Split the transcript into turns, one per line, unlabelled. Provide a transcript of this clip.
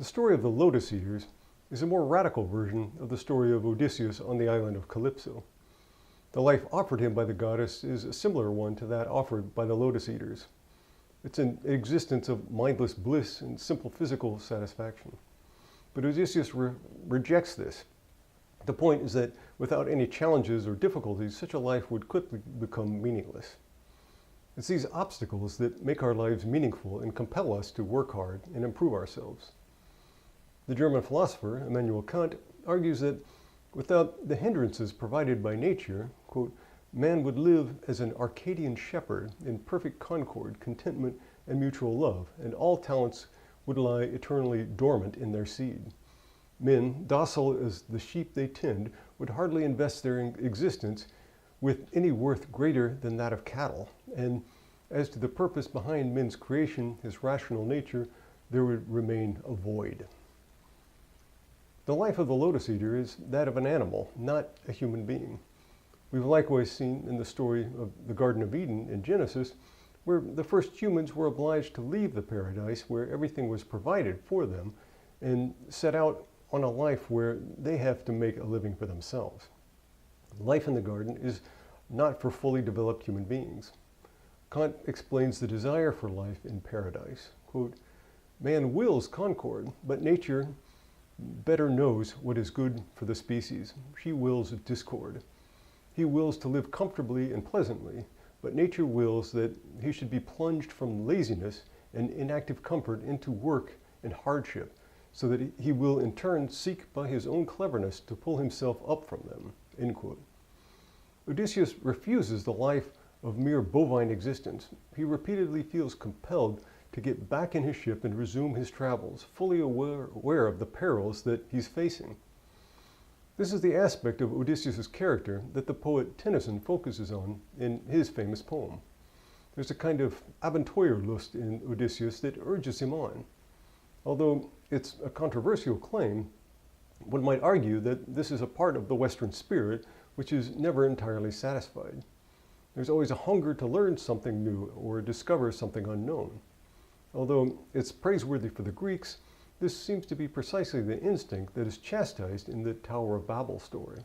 The story of the Lotus Eaters is a more radical version of the story of Odysseus on the island of Calypso. The life offered him by the goddess is a similar one to that offered by the Lotus Eaters. It's an existence of mindless bliss and simple physical satisfaction. But Odysseus rejects this. The point is that without any challenges or difficulties, such a life would quickly become meaningless. It's these obstacles that make our lives meaningful and compel us to work hard and improve ourselves. The German philosopher Immanuel Kant argues that without the hindrances provided by nature, quote, man would live as an Arcadian shepherd in perfect concord, contentment, and mutual love, and all talents would lie eternally dormant in their seed. Men, docile as the sheep they tend, would hardly invest their existence with any worth greater than that of cattle, and as to the purpose behind men's creation, his rational nature, there would remain a void. The life of the Lotus Eater is that of an animal, not a human being. We've likewise seen in the story of the Garden of Eden in Genesis, where the first humans were obliged to leave the paradise where everything was provided for them and set out on a life where they have to make a living for themselves. Life in the garden is not for fully developed human beings. Kant explains the desire for life in paradise. Quote, man wills concord, but nature better knows what is good for the species. She wills discord. He wills to live comfortably and pleasantly, but nature wills that he should be plunged from laziness and inactive comfort into work and hardship, so that he will in turn seek by his own cleverness to pull himself up from them. End quote. Odysseus refuses the life of mere bovine existence. He repeatedly feels compelled to get back in his ship and resume his travels, fully aware of the perils that he's facing. This is the aspect of Odysseus' character that the poet Tennyson focuses on in his famous poem. There's a kind of Abenteuerlust in Odysseus that urges him on. Although it's a controversial claim, one might argue that this is a part of the Western spirit which is never entirely satisfied. There's always a hunger to learn something new or discover something unknown. Although it's praiseworthy for the Greeks, this seems to be precisely the instinct that is chastised in the Tower of Babel story.